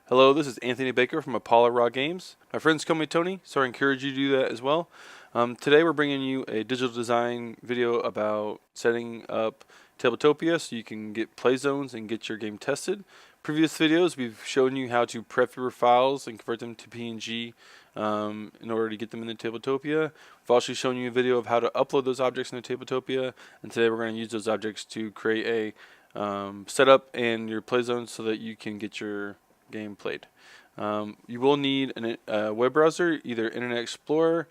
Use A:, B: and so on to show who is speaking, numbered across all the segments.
A: Hello, this is Anthony Baker from Apollo Raw Games. My friends call me Tony, so I encourage you to do that as well. Today we're bringing you a digital design video about setting up Tabletopia so you can get playzones and get your game tested. Previous videos we've shown you how to prep your files and convert them to PNG in order to get them into Tabletopia. We've also shown you a video of how to upload those objects into Tabletopia, and today we're going to use those objects to create a setup and your playzones so that you can get your game played. You will need a web browser, either Internet Explorer,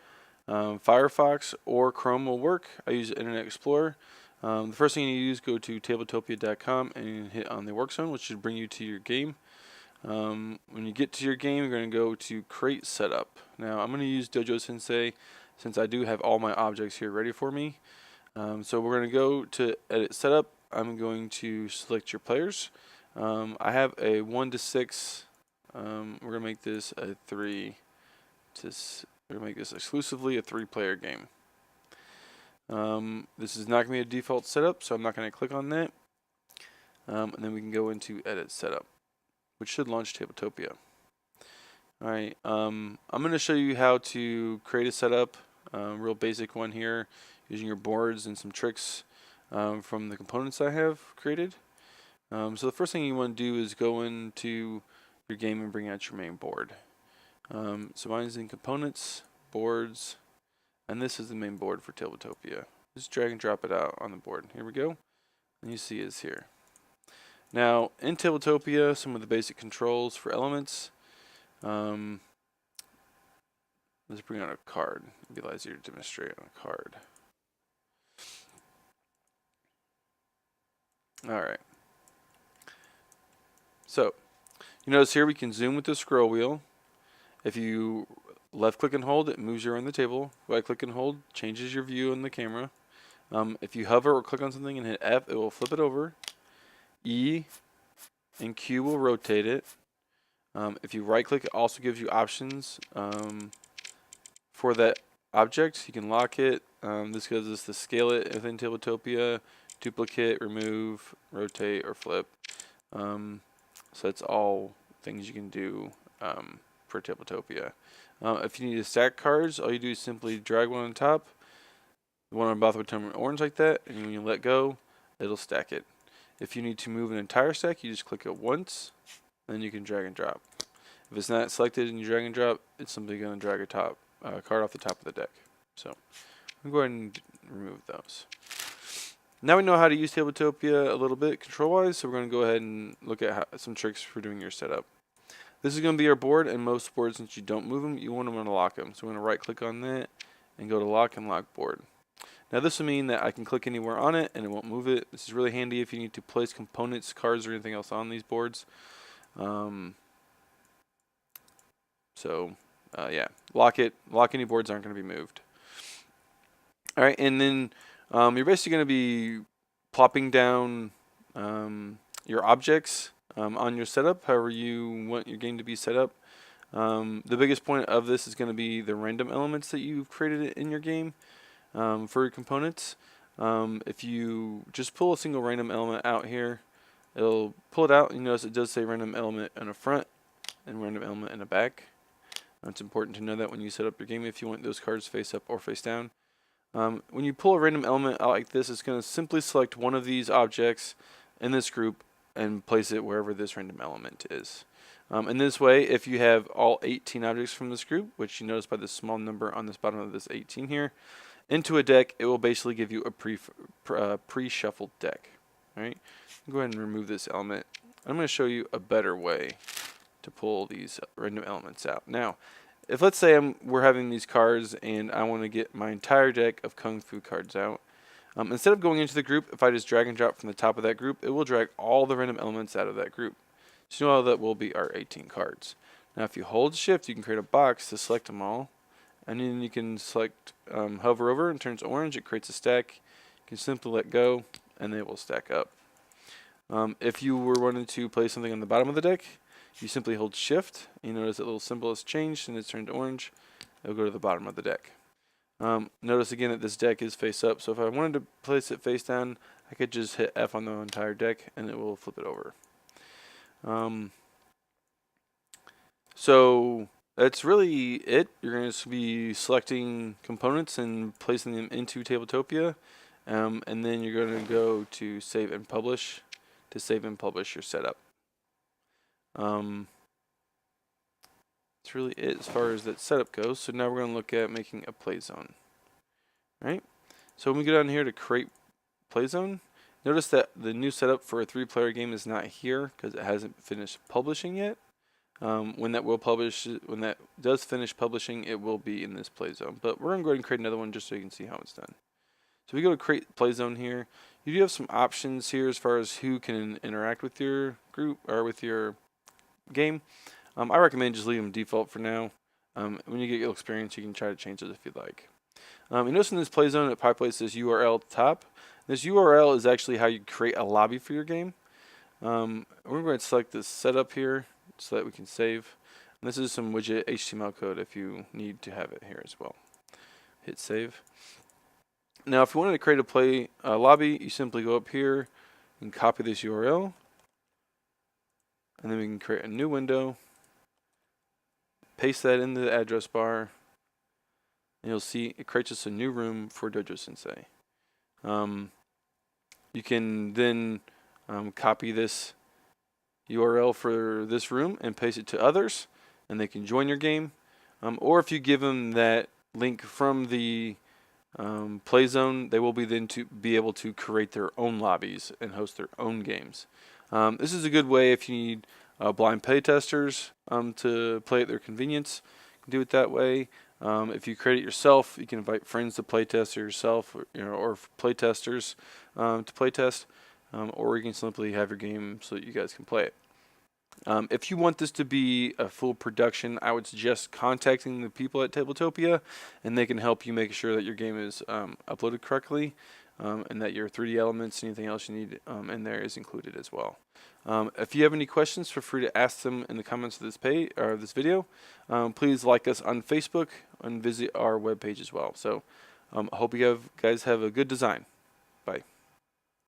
A: Firefox, or Chrome will work. I use Internet Explorer. The first thing you use, go to tabletopia.com and hit on the work zone, which should bring you to your game. When you get to your game, you're going to go to Create Setup. Now, I'm going to use Dojo Sensei since I do have all my objects here ready for me. So we're going to go to Edit Setup. I'm going to select your players. I have a 1 to 6. We're gonna make this a 3 to. We're gonna make this exclusively a 3-player game. This is not gonna be a default setup, so I'm not gonna click on that. And then we can go into Edit Setup, which should launch Tabletopia. All right. I'm gonna show you how to create a setup. Real basic one here, using your boards and some tricks from the components I have created. So the first thing you want to do is go into your game and bring out your main board. So mine is in components, boards, and this is the main board for Tabletopia. Just drag and drop it out on the board. Here we go. And you see it's here. Now in Tabletopia, some of the basic controls for elements. Let's bring out a card. It'd be a lot easier to demonstrate on a card. Alright. So, you notice here we can zoom with the scroll wheel. If you left click and hold, it moves you around the table. Right click and hold changes your view in the camera. If you hover or click on something and hit F, it will flip it over. E and Q will rotate it. If you right click, it also gives you options for that object. You can lock it. This gives us to scale it within Tabletopia, duplicate, remove, rotate, or flip. So that's all things you can do for Tabletopia. If you need to stack cards, all you do is simply drag one on top. The one on the bottom will turn orange like that, and when you let go, it'll stack it. If you need to move an entire stack, you just click it once, then you can drag and drop. If it's not selected and you drag and drop, it's simply going to drag a card off the top of the deck. So I'm going to go ahead and remove those. Now we know how to use Tabletopia a little bit control-wise, so we're going to go ahead and look at some tricks for doing your setup. This is going to be our board, and most boards, since you don't move them, you want to lock them. So we're going to right-click on that and go to Lock and Lock Board. Now this will mean that I can click anywhere on it, and it won't move it. This is really handy if you need to place components, cards, or anything else on these boards. Yeah, lock it. Lock any boards aren't going to be moved. All right, and then you're basically going to be plopping down your objects on your setup, however you want your game to be set up. The biggest point of this is going to be the random elements that you've created in your game for your components. If you just pull a single random element out here, it'll pull it out. You notice it does say random element in the front and random element in the back. It's important to know that when you set up your game if you want those cards face up or face down. When you pull a random element out like this, it's going to simply select one of these objects in this group and place it wherever this random element is. In this way, if you have all 18 objects from this group, which you notice by the small number on this bottom of this 18 here, into a deck, it will basically give you a pre-shuffled deck. All right, go ahead and remove this element. I'm going to show you a better way to pull these random elements out. Now, if let's say we're having these cards and I want to get my entire deck of Kung Fu cards out, instead of going into the group, if I just drag and drop from the top of that group, it will drag all the random elements out of that group. So you know that will be our 18 cards. Now if you hold shift, you can create a box to select them all, and then you can select, hover over, and it turns orange, it creates a stack. You can simply let go, and they will stack up. If you were wanting to place something on the bottom of the deck, you simply hold shift, and you notice that little symbol has changed and it's turned orange. It'll go to the bottom of the deck. Notice again that this deck is face up, so if I wanted to place it face down, I could just hit F on the entire deck and it will flip it over. So that's really it. You're going to be selecting components and placing them into Tabletopia. And then you're going to go to save and publish to save and publish your setup. That's really it as far as that setup goes. So now we're going to look at making a play zone. Right? So when we go down here to create play zone, notice that the new setup for a 3-player game is not here because it hasn't finished publishing yet. When that does finish publishing, it will be in this play zone. But we're going to go ahead and create another one just so you can see how it's done. So we go to create play zone here. You do have some options here as far as who can interact with your group or with your game. I recommend just leave them default for now. When you get your experience, you can try to change it if you'd like. You notice in this play zone it populates this URL at the top. This URL is actually how you create a lobby for your game. We're going to select this setup here so that we can save. And this is some widget HTML code if you need to have it here as well. Hit save. Now if you wanted to create a play lobby, you simply go up here and copy this URL. And then we can create a new window. Paste that into the address bar. And you'll see it creates us a new room for Dojo Sensei. You can then copy this URL for this room and paste it to others, and they can join your game. Or if you give them that link from the play zone, they will be then to be able to create their own lobbies and host their own games. This is a good way if you need blind playtesters to play at their convenience. You can do it that way. If you create it yourself, you can invite friends to playtest or yourself, or playtesters to playtest, or you can simply have your game so that you guys can play it. If you want this to be a full production, I would suggest contacting the people at Tabletopia, and they can help you make sure that your game is uploaded correctly, and that your 3D elements and anything else you need in there is included as well. If you have any questions, feel free to ask them in the comments of this page or this video. Please like us on Facebook and visit our webpage as well. So I hope you guys have a good design. Bye.